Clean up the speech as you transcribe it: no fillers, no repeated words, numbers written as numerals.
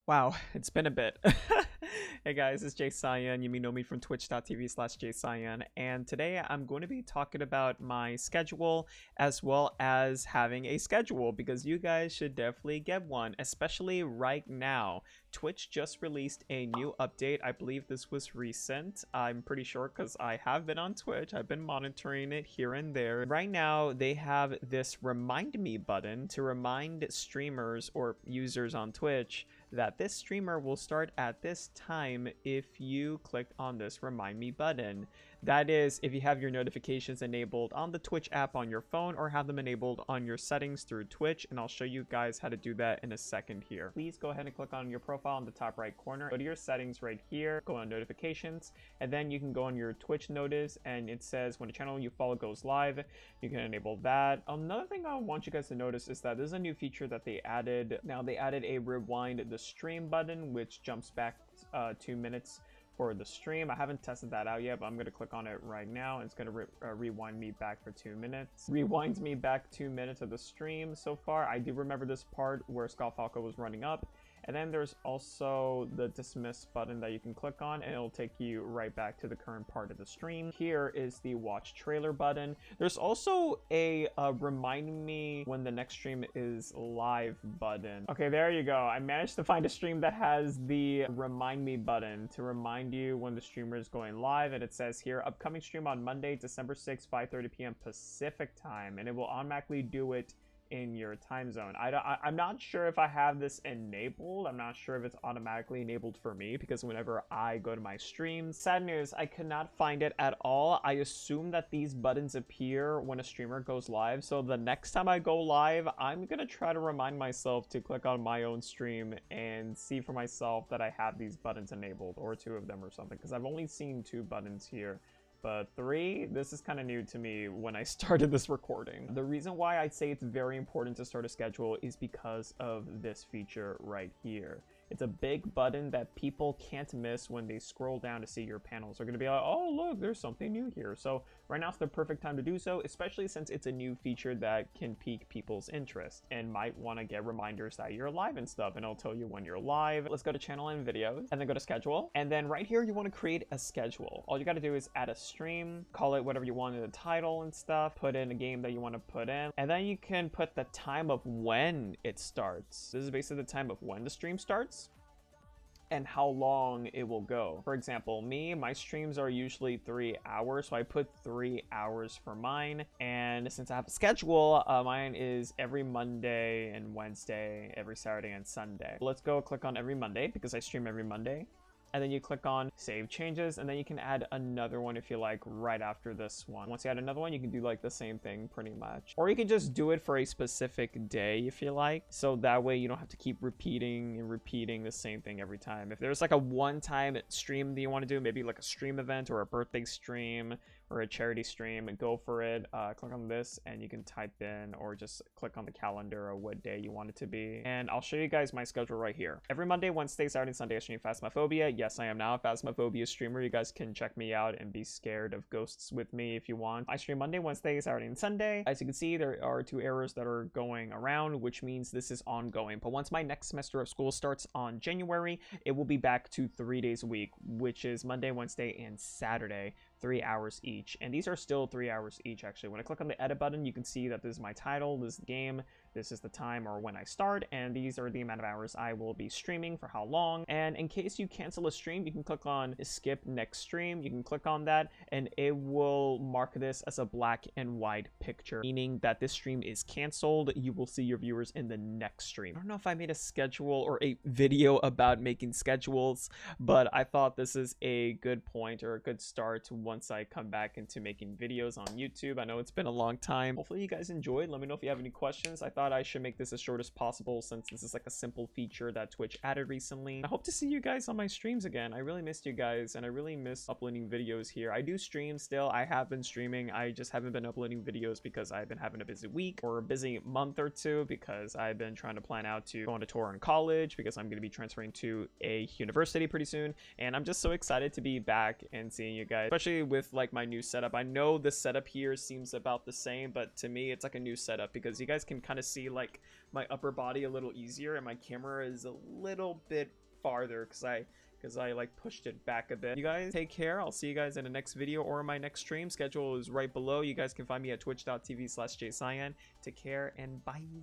Wow, it's been a bit. Hey guys, it's Jay Cyan. You may know me from twitch.tv/JayCyan, and today I'm going to be talking about my schedule as well as having a schedule because you guys should definitely get one, especially right now. Twitch just released a new update. I believe this was recent. I'm pretty sure because I have been on Twitch. I've been monitoring it here and there. Right now, they have this remind me button to remind streamers or users on Twitch that this streamer will start at this time if you click on this remind me button. That is, if you have your notifications enabled on the Twitch app on your phone or have them enabled on your settings through Twitch, and I'll show you guys how to do that in a second here. Please go ahead and click on your profile in the top right corner, go to your settings right here, go on notifications, and then you can go on your Twitch notice, and it says when a channel you follow goes live, you can enable that. Another thing I want you guys to notice is that there's a new feature that they added. Now they added a rewind the stream button, which jumps back 2 minutes for the stream. I haven't tested that out yet, but I'm going to click on it right now. It's going to rewind me back for 2 minutes. Rewinds me back 2 minutes of the stream so far. I do remember this part where Scott Falco was running up. And then there's also the dismiss button that you can click on, and it'll take you right back to the current part of the stream. Here is the watch trailer button. There's also a remind me when the next stream is live button. Okay, there you go. I managed to find a stream that has the remind me button to remind you when the streamer is going live, and it says here upcoming stream on Monday, December 6th, 5:30 p.m. Pacific time, and it will automatically do it in your time zone. I'm not sure if I have this enabled. I'm not sure if it's automatically enabled for me because whenever I go to my streams, sad news, I could not find it at all. I assume that these buttons appear when a streamer goes live. So the next time I go live, I'm gonna try to remind myself to click on my own stream and see for myself that I have these buttons enabled, or 2 of them or something, because I've only seen 2 buttons here. But 3, this is kind of new to me when I started this recording. The reason why I'd say it's very important to start a schedule is because of this feature right here. It's a big button that people can't miss when they scroll down to see your panels. They're going to be like, oh, look, there's something new here. So right now it's the perfect time to do so, especially since it's a new feature that can pique people's interest and might want to get reminders that you're live and stuff. And it'll tell you when you're live. Let's go to channel and videos and then go to schedule. And then right here, you want to create a schedule. All you got to do is add a stream, call it whatever you want in the title and stuff, put in a game that you want to put in, and then you can put the time of when it starts. This is basically the time of when the stream starts and how long it will go. For example, my streams are usually 3 hours, so I put 3 hours for mine. And since I have a schedule, mine is every Monday and Wednesday, every Saturday and Sunday. Let's go click on every Monday because I stream every Monday. And then you click on save changes, and then you can add another one if you like right after this one. Once you add another one, you can do like the same thing pretty much. Or you can just do it for a specific day if you like. So that way you don't have to keep repeating and repeating the same thing every time. If there's like a one-time stream that you want to do, maybe like a stream event or a birthday stream or a charity stream, and go for it. Click on this and you can type in or just click on the calendar or what day you want it to be. And I'll show you guys my schedule right here. Every Monday, Wednesday, Saturday, and Sunday I stream Phasmophobia. Yes, I am now a Phasmophobia streamer. You guys can check me out and be scared of ghosts with me if you want. I stream Monday, Wednesday, Saturday, and Sunday. As you can see, there are 2 errors that are going around, which means this is ongoing. But once my next semester of school starts on January, it will be back to 3 days a week, which is Monday, Wednesday, and Saturday. 3 hours each, and these are still 3 hours each actually. When I click on the edit button, you can see that this is my title, this is the game, this is the time or when I start, and these are the amount of hours I will be streaming for how long. And in case you cancel a stream, you can click on skip next stream. You can click on that and it will mark this as a black and white picture, meaning that this stream is canceled. You will see your viewers in the next stream. I don't know if I made a schedule or a video about making schedules, but I thought this is a good point or a good start once I come back into making videos on YouTube. I know it's been a long time. Hopefully you guys enjoyed. Let me know if you have any questions. I thought I should make this as short as possible since this is like a simple feature that Twitch added recently. I hope to see you guys on my streams again. I really missed you guys and I really miss uploading videos here. I do stream still. I have been streaming. I just haven't been uploading videos because I've been having a busy week or a busy month or 2 because I've been trying to plan out to go on a tour in college because I'm going to be transferring to a university pretty soon. And I'm just so excited to be back and seeing you guys, especially with like my new setup. I know the setup here seems about the same, but to me it's like a new setup because you guys can kind of see like my upper body a little easier, and my camera is a little bit farther because I like pushed it back a bit. You guys take care. I'll see you guys in the next video or my next stream. Schedule is right below. You guys can find me at twitch.tv/jcyan. Take care and bye.